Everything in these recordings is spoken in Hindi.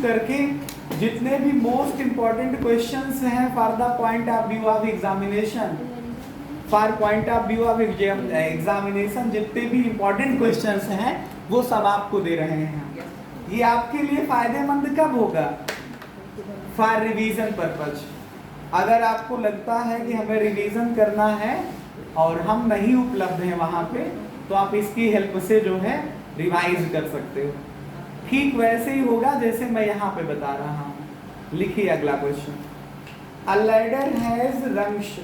करके जितने भी मोस्ट इंपॉर्टेंट क्वेश्चंस हैं for the point of view of examination, for point of view of examination जितने भी इंपॉर्टेंट क्वेश्चंस हैं वो सब आपको दे रहे हैं। ये आपके लिए फायदेमंद कब होगा? For revision purpose. अगर आपको लगता है कि हमें रिवीजन करना है और हम नहीं उपलब्ध हैं वहाँ पे, तो आप इसकी हेल्प से जो है रिवाइज कर सकते हो। ठीक वैसे ही होगा जैसे मैं यहाँ पे बता रहा हूँ। लिखिए अगला question. A ladder has rungs,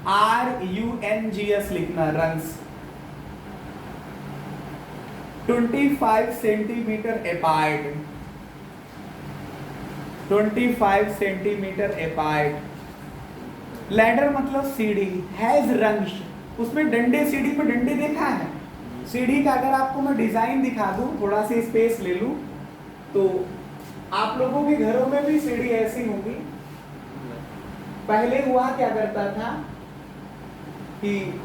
RUNGS लिखना, rungs 25 centimetre apart, 25 centimetre apart. Ladder मतलब सीढ़ी, हैज रंग्स, उसमें डंडे, सीढ़ी पे डंडे देखा है? सीढ़ी का अगर आपको मैं डिजाइन दिखा दूं, थोड़ा सा स्पेस ले लूं, तो आप लोगों के घरों में भी सीढ़ी ऐसी होगी। पहले हुआ क्या करता था कि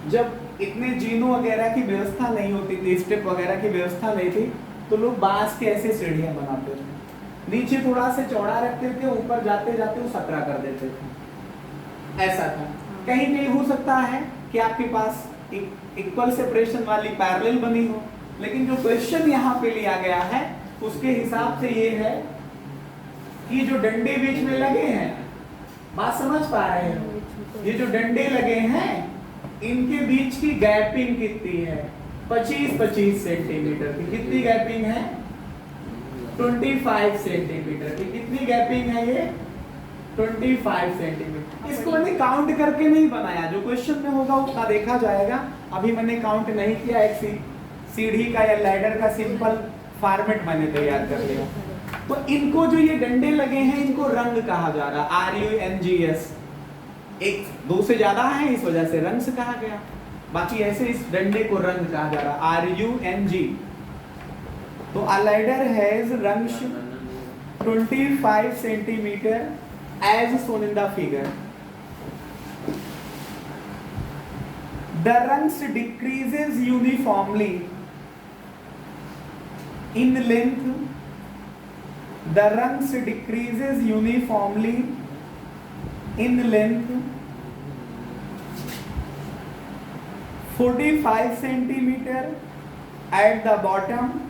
जब इतने जीनों वगैरह की व्यवस्था नहीं होती थी, स्टेप वगैरह की व्यवस्था नहीं थी, तो लोग बांस के ऐसे सीढ़ियां बनाते थे, नीचे थोड़ा सा चौड़ा रखते थे, ऊपर जाते जाते वो सकरा कर देते थे। ऐसा था। कहीं कहीं हो सकता है कि आपके पास इक्वल सेपरेशन वाली पैरेलल बनी हो, लेकिन जो क्वेश्चन यहाँ पे लिया गया है उसके हिसाब से ये है कि जो डंडे बीच में लगे हैं, बात समझ पा रहे हैं? ये जो डंडे लगे हैं इनके बीच की गैपिंग कितनी है? 25-25 सेंटीमीटर की। कितनी गैपिंग है? 25 सेंटीमीटर की। कितनी गैपिंग है ये? 25 सेंटीमीटर। इसको मैंने काउंट करके नहीं बनाया, जो क्वेश्चन में होगा उसका देखा जाएगा। अभी मैंने काउंट नहीं किया, एक सीढ़ी का या लैडर का सिंपल फॉर्मेट मैंने तैयार कर लिया। तो इनको जो ये डंडे लगे हैं इनको रंग कहा जा रहा, RUNGS। एक दो से ज्यादा है इस वजह से रंग से कहा गया, बाकी ऐसे इस डंडे को रंग कहा जा रहा, RUNG। तो अ ladder has rungs 25 centimetre as shown in the figure. The rungs decreases uniformly in length. The rungs decreases uniformly in length 45 centimeter at the bottom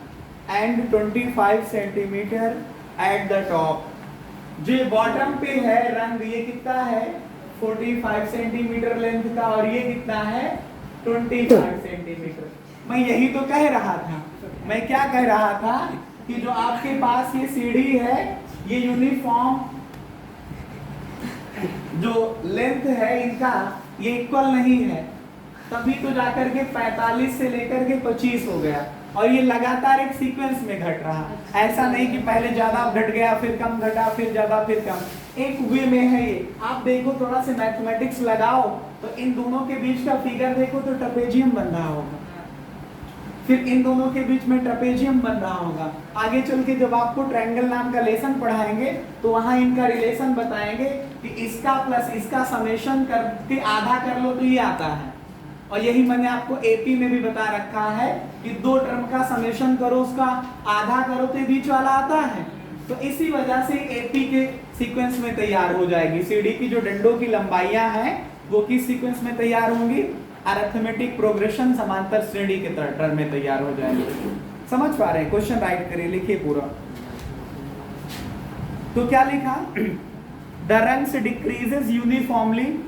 and 25 centimeter at the top. जो बॉटम पे है रंग, ये कितना है? 45 सेंटीमीटर लेंथ का, और ये कितना है? 25 सेंटीमीटर। मैं यही तो कह रहा था। मैं क्या कह रहा था कि जो आपके पास ये सीढ़ी है ये यूनिफॉर्म जो लेंथ है इनका ये इक्वल नहीं है, तभी तो जाकर के 45 से लेकर के 25 हो गया, और ये लगातार एक सीक्वेंस में घट रहा। ऐसा नहीं कि पहले ज्यादा घट गया फिर कम घटा फिर ज्यादा फिर कम, एक वे में है ये। आप देखो थोड़ा सा मैथमेटिक्स लगाओ तो इन दोनों के बीच का फिगर देखो तो ट्रेपेजियम बन रहा होगा, फिर इन दोनों के बीच में ट्रेपेजियम बन रहा होगा। आगे चल के जब आपको ट्रायंगल नाम का लेसन पढ़ाएंगे तो वहां इनका रिलेशन बताएंगे कि इसका प्लस इसका समेशन करके आधा कर लो तो ये आता है। और यही मैंने आपको एपी में भी बता रखा है कि दो टर्म का समेशन करो उसका आधा करो तो बीच वाला आता है। तो इसी वजह से एपी के सीक्वेंस में तैयार हो जाएगी। सीढ़ी की जो डंडों की लंबाइयां हैं वो किस सीक्वेंस में तैयार होंगी? अरिथमेटिक प्रोग्रेशन समांतर श्रेणी के टर्म में तैयार हो जाएगी। समझ पा रहे हैं? क्वेश्चन राइट करिए, लिखिए पूरा। तो क्या लिखा? The rungs decreases uniformly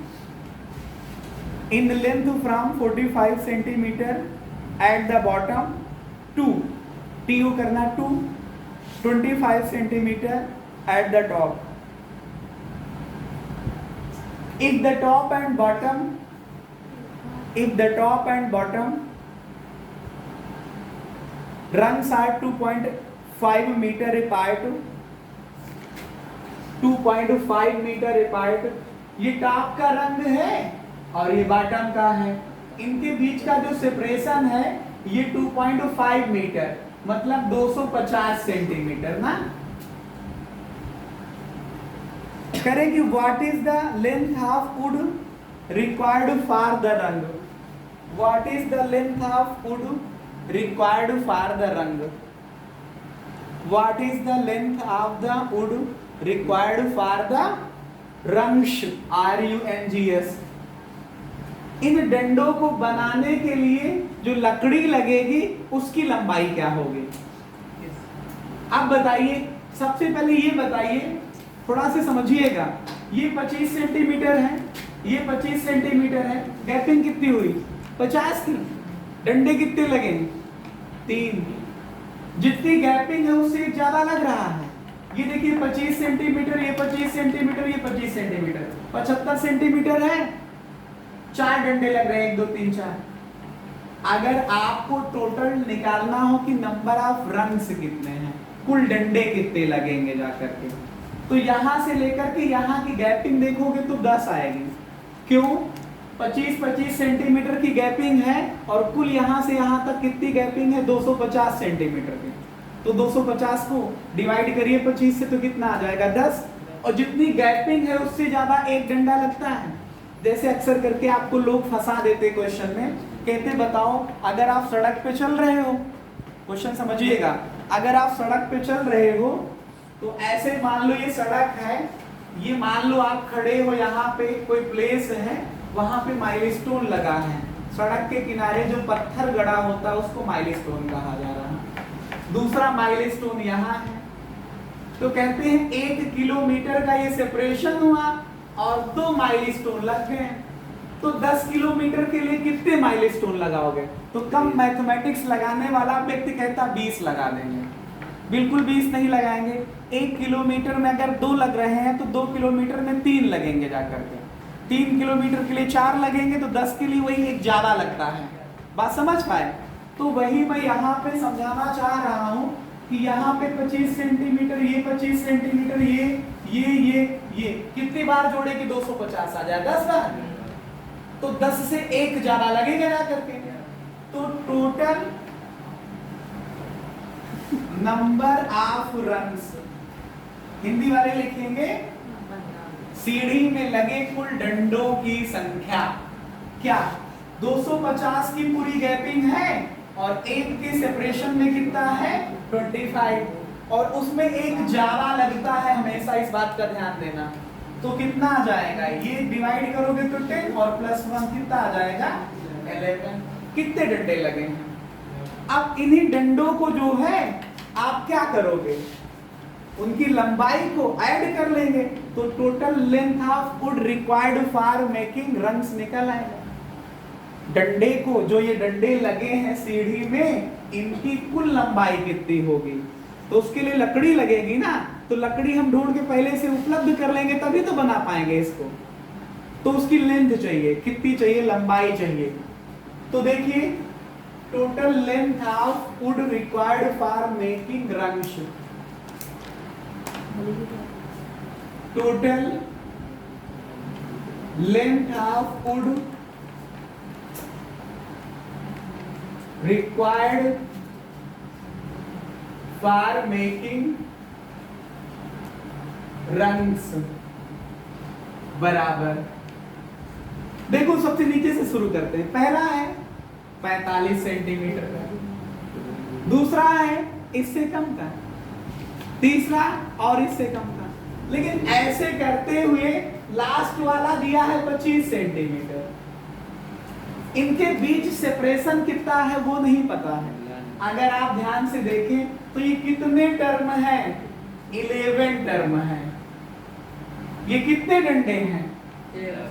in length from 45 centimeter at the bottom to TU करना to 25 centimeter at the top. If the top and bottom rungs are 2.5 meter apart, 2.5 meter apart, ये टॉप का रंग है और ये बॉटम का है, इनके बीच का जो सेपरेशन है ये 2.5 मीटर मतलब 250 सेंटीमीटर ना। करेंगे what is the length of wood required for the rung? What is the length of wood required for the rung? What is the length of the wood required for the rungs, RUNGS। इन डंडों को बनाने के लिए जो लकड़ी लगेगी उसकी लंबाई क्या होगी। अब बताइए, सबसे पहले ये बताइए, थोड़ा से समझिएगा, ये 25 सेंटीमीटर है, ये 25 सेंटीमीटर है, गैपिंग कितनी हुई 50 की। डंडे कितने लगे 3, जितनी गैपिंग है उससे ज्यादा लग रहा है। ये देखिए 25 सेंटीमीटर, ये 25 सेंटीमीटर, ये 25 सेंटीमीटर, 75 सेंटीमीटर है। 4 डंडे लग रहे हैं, 1 2 3 4। अगर आपको टोटल निकालना हो कि नंबर ऑफ रंग्स कितने हैं, कुल डंडे कितने लगेंगे जाकर के, तो यहां से लेकर के यहां की गैपिंग देखोगे तो 10 आएगी। क्यों? 25-25 सेंटीमीटर की गैपिंग है और कुल यहां से यहां तक कितनी गैपिंग है 250 सेंटीमीटर की। तो 250 को डिवाइड करिए 25 से तो कितना आ जाएगा 10। और जितनी गैपिंग है उससे ज्यादा एक डंडा लगता है। जैसे अक्सर करके आपको लोग फंसा देते क्वेश्चन में, कहते बताओ अगर आप सड़क पे चल रहे हो, क्वेश्चन समझिएगा, अगर आप सड़क पे चल रहे हो तो ऐसे मान लो ये सड़क है, ये मान लो आप खड़े हो, यहाँ पे कोई प्लेस है, वहां पे माइलस्टोन लगा है। सड़क के किनारे जो पत्थर गड़ा होता है उसको माइलस्टोन कहा जा रहा है। दूसरा माइलस्टोन यहाँ है। तो कहते हैं 1 किलोमीटर का ये सेपरेशन हुआ और 2 माइलस्टोन लग गए। तो 10 किलोमीटर के लिए कितने माइलस्टोन लगाओगे? तो कम मैथमेटिक्स लगाने वाला व्यक्ति कहता 20 लगा देंगे। बिल्कुल 20 नहीं लगाएंगे। 1 किलोमीटर में अगर 2 लग रहे हैं तो 2 किलोमीटर में 3 लगेंगे जाकर के। 3 किलोमीटर के लिए 4 लगेंगे, तो 10 के लिए वही एक ज्यादा लगता है। बात समझ पाए? तो वही मैं यहाँ पे समझाना चाह रहा हूँ कि यहाँ पे 25 सेंटीमीटर, ये 25 सेंटीमीटर, ये कितनी बार जोड़े कि 250 आ जाए? 10 बार। तो 10 से 1 ज्यादा लगेगा ना करके। तो total number of rungs, Hindi वाले लिखेंगे सीढ़ी में लगे कुल डंडों की संख्या। क्या 250 की पूरी गैपिंग है और 1 के सेपरेशन में कितना है 25, और उसमें 1 ज्यादा लगता है, हमेशा इस बात का ध्यान देना। तो कितना आ जाएगा? ये डिवाइड करोगे तो 10 और +1 कितना आ जाएगा 11। कितने डंडे लगे हैं? अब इन्हीं डंडों को जो है आप क्या करोगे, उनकी लंबाई को ऐड कर लेंगे तो total length of wood required for making rungs निकल आएगा। डंडे को, जो ये डंडे लगे हैं सीढ़ी में, इनकी कुल लंबाई कितनी होगी? तो उसके लिए लकड़ी लगेगी ना, तो लकड़ी हम ढूंढ के पहले से उपलब्ध कर लेंगे तभी तो बना पाएंगे इसको। तो उसकी लेंथ चाहिए, कितनी चाहिए? लंबाई चाहिए। तो देखिए total length of wood required for making rungs, total length of would required for making rungs बराबर, देखो सबसे नीचे से शुरू करते हैं। पहला है 45 सेंटीमीटर का, दूसरा है इससे कम का, तीसरा और इससे कम का। लेकिन ऐसे करते हुए लास्ट वाला दिया है 25 सेंटीमीटर। इनके बीच सेपरेशन कितना है वो नहीं पता है। अगर आप ध्यान से देखें तो ये कितने टर्म है? 11 टर्म है। ये कितने डंडे हैं? 13।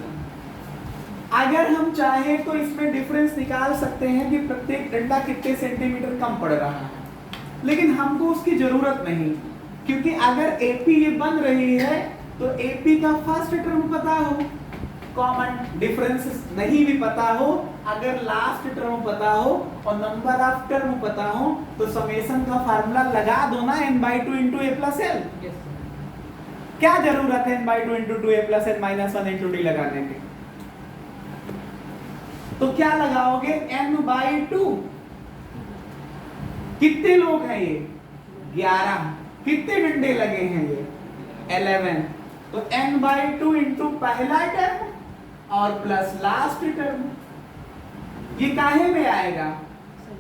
अगर हम चाहें तो इसमें डिफरेंस निकाल सकते हैं कि प्रत्येक डंडा कितने सेंटीमीटर कम पड़ रहा है, लेकिन हमको उसकी जरूरत नहीं, क्योंकि अगर एपी ये बन रही है तो एपी का फर्स्ट टर्म पता हो, कॉमन डिफरेंसेस नहीं भी पता हो, अगर लास्ट टर्म पता हो और नंबर ऑफ टर्म पता हो तो समेशन का फार्मूला लगा दो ना, n/2 × a + l। क्या जरूरत है n/2 × 2a + l -1 × d लगाने की? तो क्या लगाओगे? n/2। कितने लोग हैं ये? 11। कितने डंडे लगे हैं ये? 11। तो n/2 × पहला टर्म और प्लस लास्ट टर्म, ये काहे में आएगा?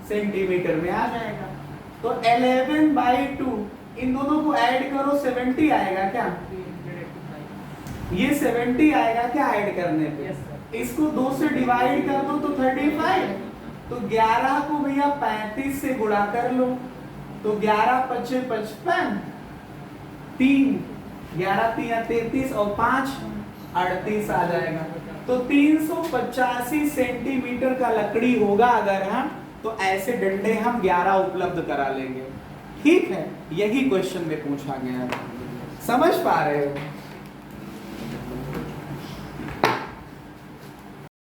सेंटीमीटर में आ जाएगा। तो 11/2 इन दोनों को ऐड करो 70 आएगा क्या? ये 70 आएगा क्या ऐड करने पे? इसको 2 से डिवाइड कर दो तो 35। तो 11 को भैया 35 से गुणा कर लो तो 11 पचे 55, 3 11 3 33 और 5 38 आ जाएगा। तो 385 सेंटीमीटर का लकड़ी होगा अगर हम, तो ऐसे डंडे हम 11 उपलब्ध करा लेंगे। ठीक है, यही क्वेश्चन में पूछा गया है। समझ पा रहे हो?